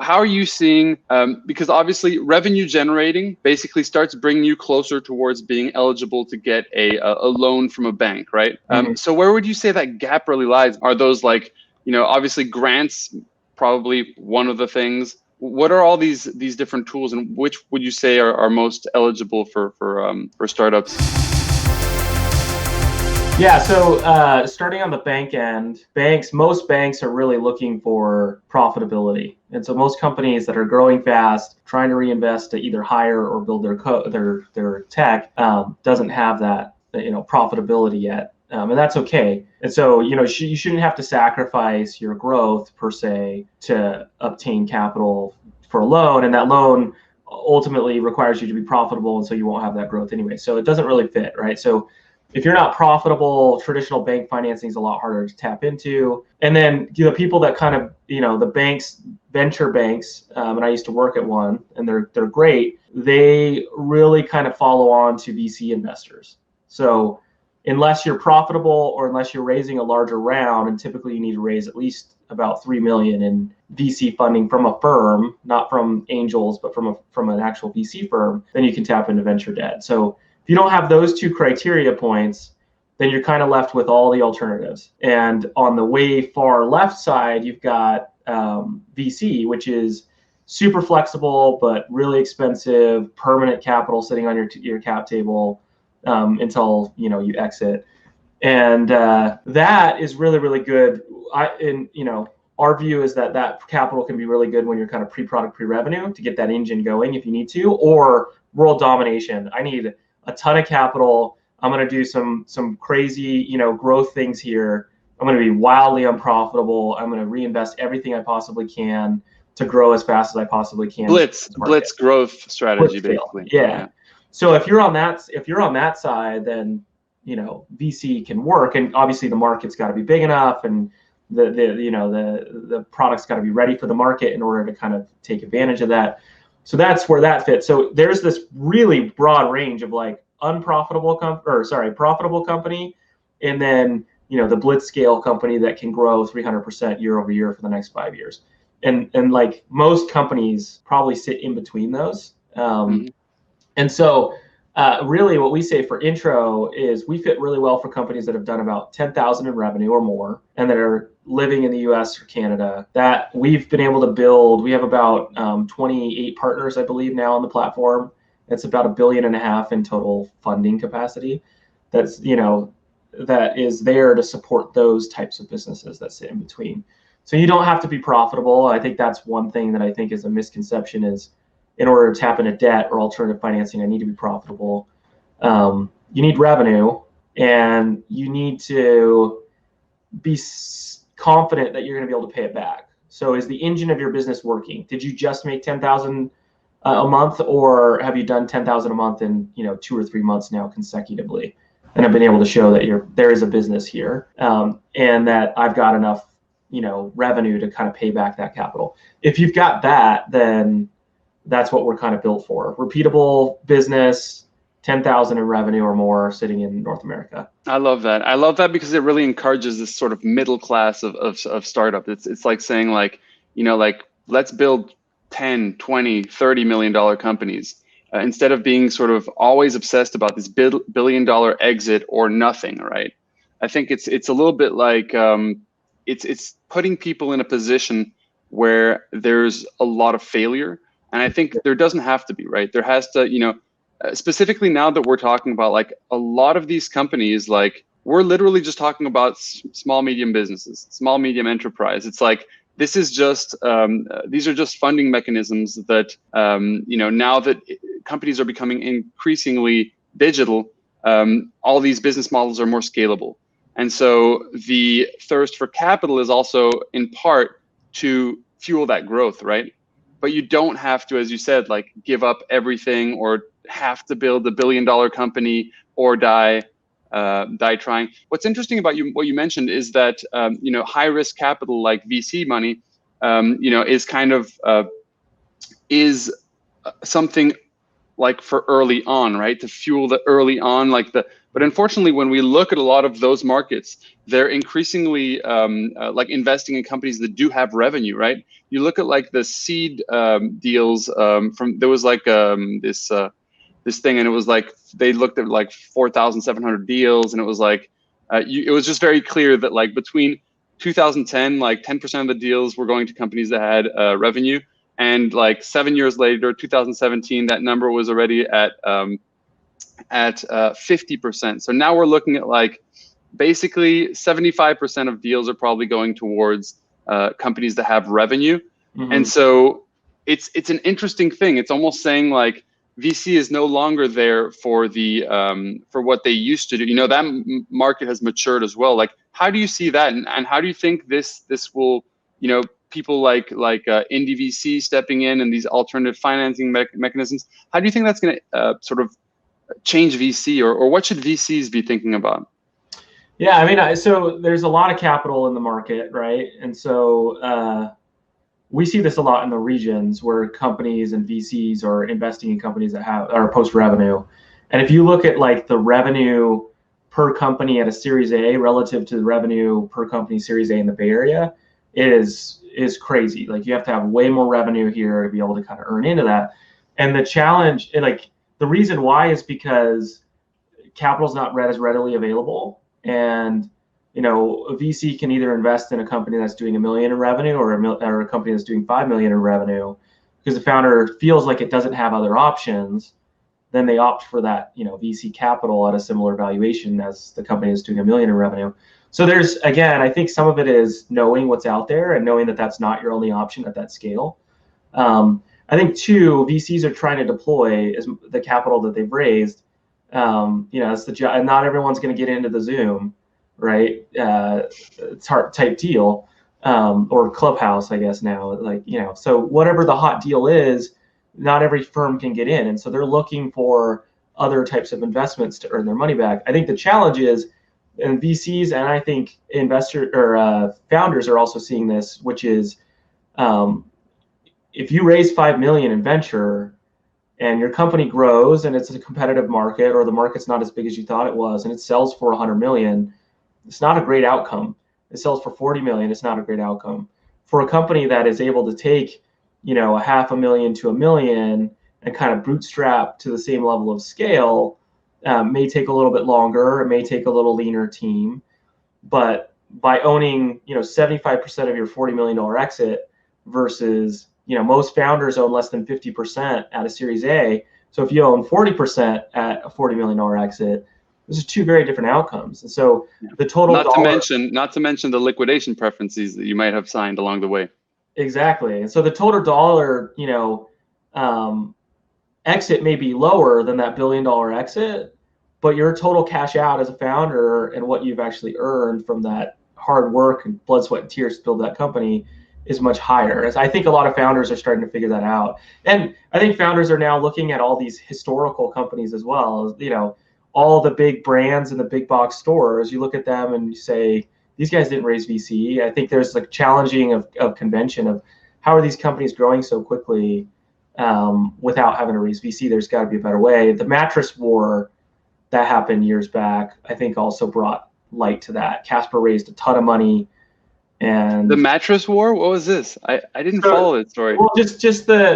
How are you seeing, because obviously revenue generating basically starts bringing you closer towards being eligible to get a loan from a bank, right? So where would you say that gap really lies? Are those like, obviously grants, probably one of the things. What are all these different tools, and which would you say are most eligible for startups? Yeah, so starting on the bank end, most banks are really looking for profitability. And so most companies that are growing fast, trying to reinvest to either hire or build their tech, doesn't have that profitability yet. And that's okay. And so, you shouldn't have to sacrifice your growth per se to obtain capital for a loan. And that loan ultimately requires you to be profitable. And so you won't have that growth anyway. So it doesn't really fit, right? So if you're not profitable, traditional bank financing is a lot harder to tap into. And then the people that kind of, the banks, venture banks, and I used to work at one, and they're great. They really kind of follow on to VC investors. So unless you're profitable or unless you're raising a larger round, and typically you need to raise at least about 3 million in VC funding from a firm, not from angels, but from an actual VC firm, then you can tap into venture debt. So if you don't have those two criteria points, then you're kind of left with all the alternatives. And on the way far left side, you've got VC, which is super flexible but really expensive, permanent capital sitting on your cap table until you exit. And that is really, really good. Our view is that capital can be really good when you're kind of pre-product, pre-revenue to get that engine going if you need to, or world domination. I need a ton of capital. I'm going to do some crazy, growth things here. I'm going to be wildly unprofitable. I'm going to reinvest everything I possibly can to grow as fast as I possibly can. Blitz growth strategy, basically. Yeah. So if you're on that side, then VC can work, and obviously the market's got to be big enough, and the product's got to be ready for the market in order to kind of take advantage of that. So that's where that fits. So there's this really broad range of like profitable company, and then the blitz scale company that can grow 300% year over year for the next 5 years. And like most companies probably sit in between those. And so really what we say for intro is we fit really well for companies that have done about 10,000 in revenue or more, and that are living in the US or Canada, that we've been able to build. We have about 28 partners, I believe, now on the platform. It's about $1.5 billion in total funding capacity. That's, that is there to support those types of businesses that sit in between. So you don't have to be profitable. I think that's one thing that I think is a misconception is, in order to tap into debt or alternative financing, I need to be profitable. You need revenue, and you need to be confident that you're going to be able to pay it back. So is the engine of your business working? Did you just make 10,000 a month, or have you done 10,000 a month in 2 or 3 months now consecutively? And I've been able to show that there is a business here, and that I've got enough revenue to kind of pay back that capital. If you've got that, then that's what we're kind of built for. Repeatable business, 10,000 in revenue or more, sitting in North America. I love that because it really encourages this sort of middle class of startup. It's like saying like let's build 10, 20, $30 million companies instead of being sort of always obsessed about this $1 billion exit or nothing, right? I think it's a little bit like it's putting people in a position where there's a lot of failure. And I think there doesn't have to be, right? There has to, specifically now that we're talking about like a lot of these companies, like we're literally just talking about small, medium businesses, small, medium enterprise. It's like, this is just, these are just funding mechanisms that, now that companies are becoming increasingly digital, all these business models are more scalable. And so the thirst for capital is also in part to fuel that growth, right? But you don't have to, as you said, like give up everything or have to build $1 billion company or die trying. What's interesting about what you mentioned is that high risk capital like VC money, is kind of something like for early on, right? To fuel the early on, like the But unfortunately, when we look at a lot of those markets, they're increasingly like investing in companies that do have revenue, right? You look at like the seed deals from there was like this thing, and it was like they looked at like 4,700 deals, and it was like it was just very clear that like between 2010, like 10% of the deals were going to companies that had revenue, and like 7 years later, 2017, that number was already at 50%. So now we're looking at like basically 75% of deals are probably going towards companies that have revenue. Mm-hmm. And so it's an interesting thing. It's almost saying like VC is no longer there for the for what they used to do. You know, that market has matured as well. Like, how do you see that, and how do you think this will, you know, people like indie VC stepping in and these alternative financing mechanisms? How do you think that's going to sort of change VC, or what should VCs be thinking about? Yeah, I mean, so there's a lot of capital in the market, right? And so we see this a lot in the regions where companies and VCs are investing in companies that are post revenue. And if you look at like the revenue per company at a Series A relative to the revenue per company Series A in the Bay Area, it is crazy. Like, you have to have way more revenue here to be able to kind of earn into that. And the challenge, like the reason why, is because capital's not as readily available. And you know, a VC can either invest in a company that's doing $1 million in revenue, or a company that's doing $5 million in revenue, because the founder feels like it doesn't have other options. Then they opt for that, you know, VC capital at a similar valuation as the company that's doing $1 million in revenue. So there's, again, I think some of it is knowing what's out there and knowing that that's not your only option at that scale. I think two, VCs are trying to deploy the capital that they've raised. You know, it's the job. Not everyone's going to get into the Zoom, right? It's hard type deal, or Clubhouse, I guess now. Like, you know, so whatever the hot deal is, not every firm can get in, and so they're looking for other types of investments to earn their money back. I think the challenge is, and VCs, and I think founders are also seeing this, which is, if you raise 5 million in venture and your company grows and it's a competitive market, or the market's not as big as you thought it was, and it sells for 100 million, it's not a great outcome. It sells for 40 million, it's not a great outcome. For a company that is able to take, you know, $500,000 to $1 million and kind of bootstrap to the same level of scale, may take a little bit longer, it may take a little leaner team, but by owning, you know, 75% of your $40 million exit versus, you know, most founders own less than 50% at a Series A. So if you own 40% at a $40 million exit, those are two very different outcomes. And so the total not to mention the liquidation preferences that you might have signed along the way. Exactly. And so the total dollar, you know, exit may be lower than that $1 billion exit, but your total cash out as a founder and what you've actually earned from that hard work and blood, sweat, and tears to build that company is much higher. As I think a lot of founders are starting to figure that out. And I think founders are now looking at all these historical companies as well. You know, all the big brands and the big box stores, you look at them and you say, these guys didn't raise VC. I think there's like challenging of convention of how are these companies growing so quickly without having to raise VC. There's got to be a better way. The mattress war that happened years back, I think also brought light to that. Casper raised a ton of money. And the mattress war, what was this? I didn't follow that story. Well,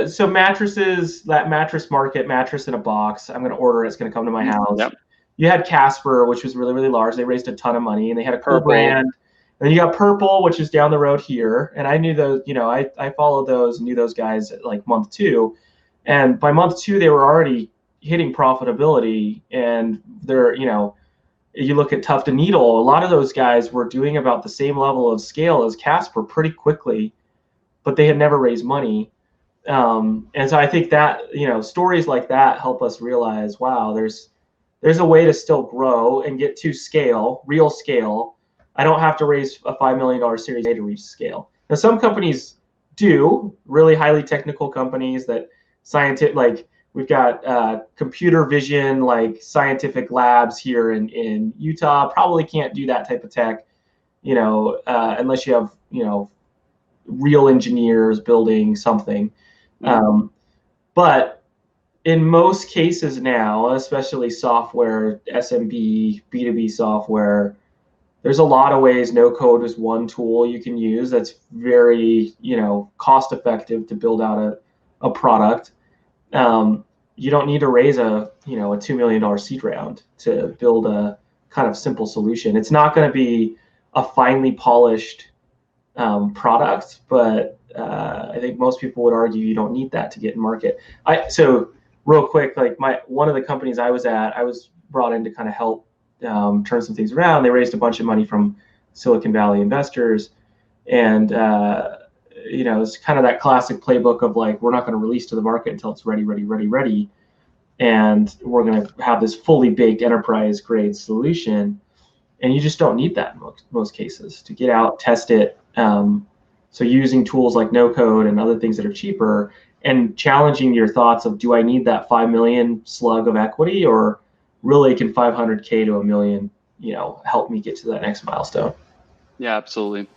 so mattresses, that mattress market, mattress in a box, I'm going to order it, it's going to come to my house. Yep. You had Casper, which was really, really large. They raised a ton of money, and they had a cool Purple brand. And then you got Purple, which is down the road here. And I knew those, you know, I followed those, knew those guys at like month 2. And by month 2, they were already hitting profitability. And they're, you know, you look at Tuft & Needle, a lot of those guys were doing about the same level of scale as Casper pretty quickly, but they had never raised money. And so I think that, you know, stories like that help us realize, wow, there's a way to still grow and get to scale, real scale. I don't have to raise a $5 million Series A to reach scale. Now, some companies do, really highly technical companies that like we've got computer vision, like scientific labs here in Utah, probably can't do that type of tech, you know, unless you have, you know, real engineers building something. But in most cases now, especially software, SMB, B2B software, there's a lot of ways. No code is one tool you can use that's very, cost effective to build out a product. You don't need to raise a $2 million seed round to build a kind of simple solution. It's not going to be a finely polished product, but I think most people would argue you don't need that to get in market. So real quick, like one of the companies I was at, I was brought in to kind of help turn some things around. They raised a bunch of money from Silicon Valley investors, and it's kind of that classic playbook of like, we're not going to release to the market until it's ready, and we're going to have this fully baked enterprise grade solution. And you just don't need that in most cases to get out, test it. So using tools like no code and other things that are cheaper, and challenging your thoughts of, do I need that 5 million slug of equity, or really can 500K to $1 million, help me get to that next milestone? Yeah, absolutely.